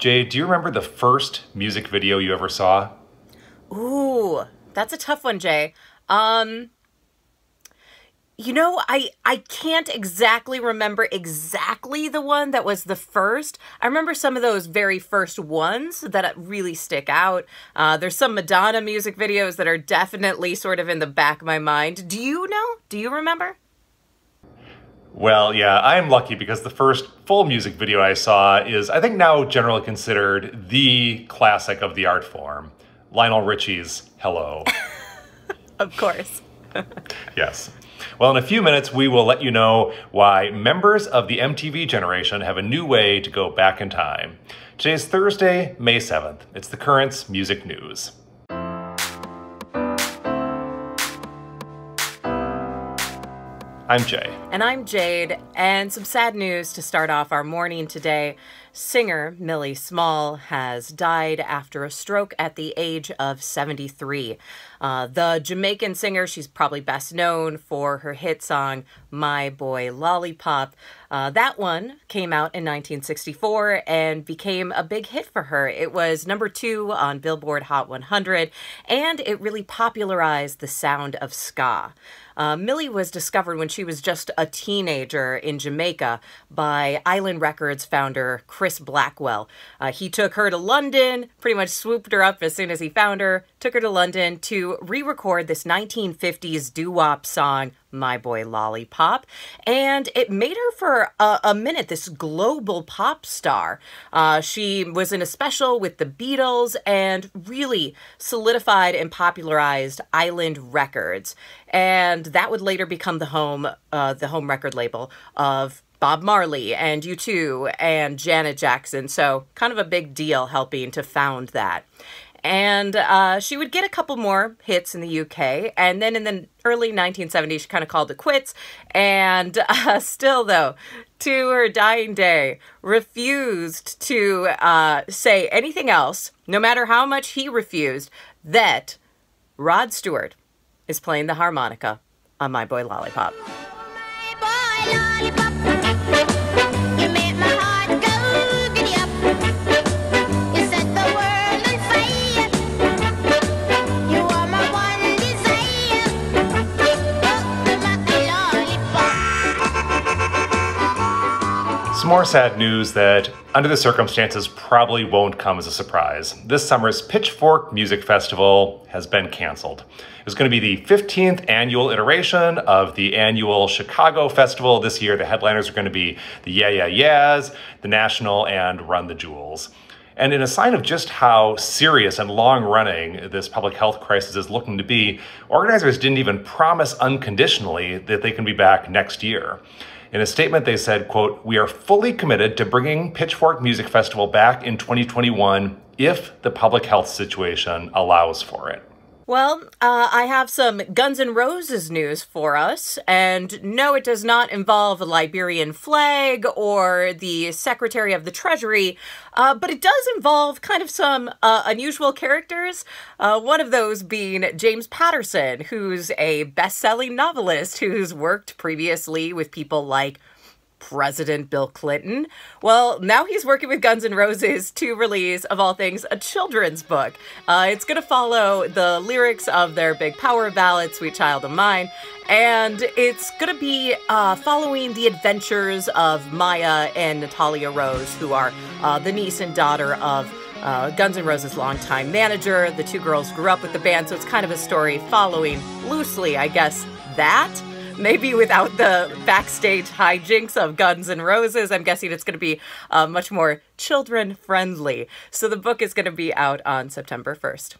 Jay, do you remember the first music video you ever saw? Ooh, that's a tough one, Jay. I can't exactly remember exactly the one that was the first. I remember some of those very first ones that really stick out. There's some Madonna music videos that are definitely sort of in the back of my mind. Do you know? Do you remember? Well, yeah, I'm lucky because the first full music video I saw is, I think, now generally considered the classic of the art form. Lionel Richie's Hello. Of course. Yes. Well, in a few minutes, we will let you know why members of the MTV generation have a new way to go back in time. Today's Thursday, May 7th. It's the Currents Music News. I'm Jay. And I'm Jade, and some sad news to start off our morning today. Singer Millie Small has died after a stroke at the age of 73. The Jamaican singer, she's probably best known for her hit song, My Boy Lollipop. That one came out in 1964 and became a big hit for her. It was #2 on Billboard Hot 100, and it really popularized the sound of ska. Millie was discovered when she was just a teenager in Jamaica by Island Records founder Chris Blackwell. He took her to London, pretty much swooped her up as soon as he found her, took her to London to re-record this 1950s doo-wop song, My Boy Lollipop, and it made her for a minute this global pop star. She was in a special with the Beatles and really solidified and popularized Island Records, and that would later become the home record label of Bob Marley and U2 and Janet Jackson, so kind of a big deal helping to found that. And she would get a couple more hits in the UK, and then in the early 1970s, she kind of called it quits, and still, though, to her dying day, refused to say anything else, no matter how much he refused, that Rod Stewart is playing the harmonica on My Boy Lollipop. My boy lollipop, you make my heart go giddy up. You set the world on fire. You are my one desire. Oh, my lollipop. Some more sad news that, under the circumstances, probably won't come as a surprise. This summer's Pitchfork Music Festival has been canceled. It was going to be the 15th annual iteration of the annual Chicago Festival. This year, the headliners are going to be the Yeah Yeah Yeahs, the National, and Run the Jewels. And in a sign of just how serious and long-running this public health crisis is looking to be, organizers didn't even promise unconditionally that they can be back next year. In a statement, they said, quote, "We are fully committed to bringing Pitchfork Music Festival back in 2021 if the public health situation allows for it." Well, I have some Guns N' Roses news for us, and no, it does not involve a Liberian flag or the Secretary of the Treasury, but it does involve kind of some unusual characters, one of those being James Patterson, who's a best-selling novelist who's worked previously with people like President Bill Clinton. Well, now he's working with Guns N' Roses to release, of all things, a children's book. It's going to follow the lyrics of their big power ballad, Sweet Child of Mine, and it's going to be following the adventures of Maya and Natalia Rose, who are the niece and daughter of Guns N' Roses' longtime manager. The two girls grew up with the band, so it's kind of a story following loosely, I guess, that. Maybe without the backstage hijinks of Guns N' Roses. I'm guessing it's going to be much more children-friendly. So the book is going to be out on September 1st.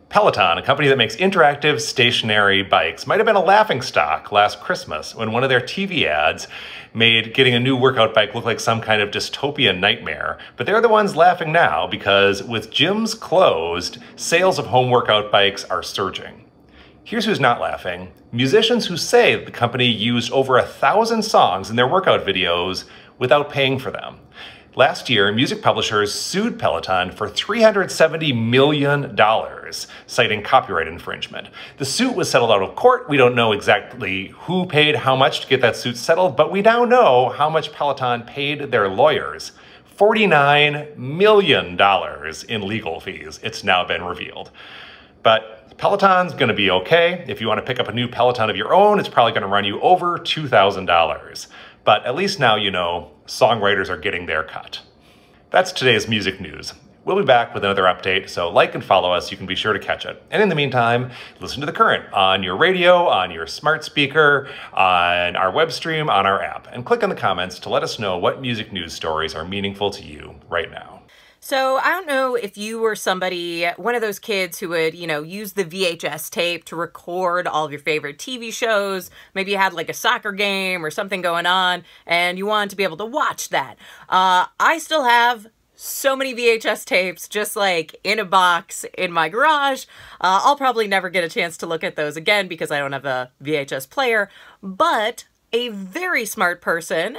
Peloton, a company that makes interactive stationary bikes, might have been a laughingstock last Christmas when one of their TV ads made getting a new workout bike look like some kind of dystopian nightmare. But they're the ones laughing now because with gyms closed, sales of home workout bikes are surging. Here's who's not laughing. Musicians who say that the company used over 1,000 songs in their workout videos without paying for them. Last year, music publishers sued Peloton for $370 million, citing copyright infringement. The suit was settled out of court. We don't know exactly who paid how much to get that suit settled, but we now know how much Peloton paid their lawyers. $49 million in legal fees. It's now been revealed. But Peloton's going to be okay. If you want to pick up a new Peloton of your own, it's probably going to run you over $2,000. But at least now you know songwriters are getting their cut. That's today's music news. We'll be back with another update, so like and follow us. You can be sure to catch it. And in the meantime, listen to The Current on your radio, on your smart speaker, on our web stream, on our app. And click on the comments to let us know what music news stories are meaningful to you right now. So I don't know if you were somebody, one of those kids who would, use the VHS tape to record all of your favorite TV shows. Maybe you had like a soccer game or something going on and you wanted to be able to watch that. I still have so many VHS tapes just like in a box in my garage. I'll probably never get a chance to look at those again because I don't have a VHS player, but a very smart person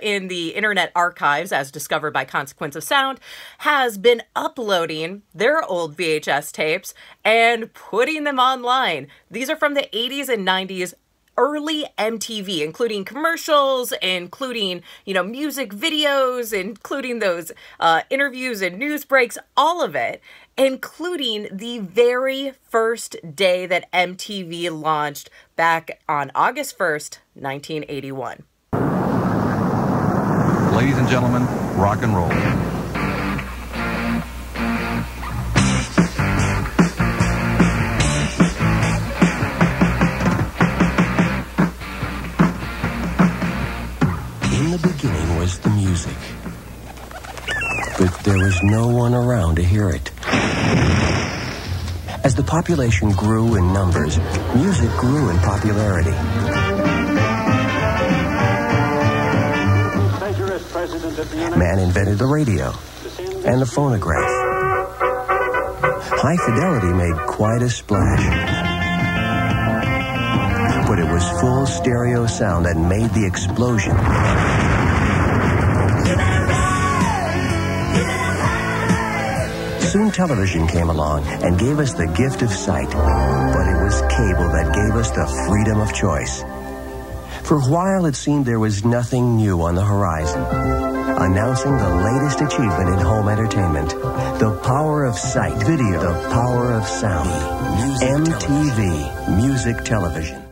in the Internet Archives, as discovered by Consequence of Sound, has been uploading their old VHS tapes and putting them online. These are from the 80s and 90s. Early MTV, including commercials, including, music videos, including those interviews and news breaks, all of it, including the very first day that MTV launched back on August 1st, 1981. Ladies and gentlemen, rock and roll. The beginning was the music, but there was no one around to hear it. As the population grew in numbers, music grew in popularity. Man invented the radio and the phonograph. High fidelity made quite a splash. But it was full stereo sound that made the explosion. Soon television came along and gave us the gift of sight. But it was cable that gave us the freedom of choice. For a while it seemed there was nothing new on the horizon. Announcing the latest achievement in home entertainment. The power of sight, video, the power of sound. MTV, music television.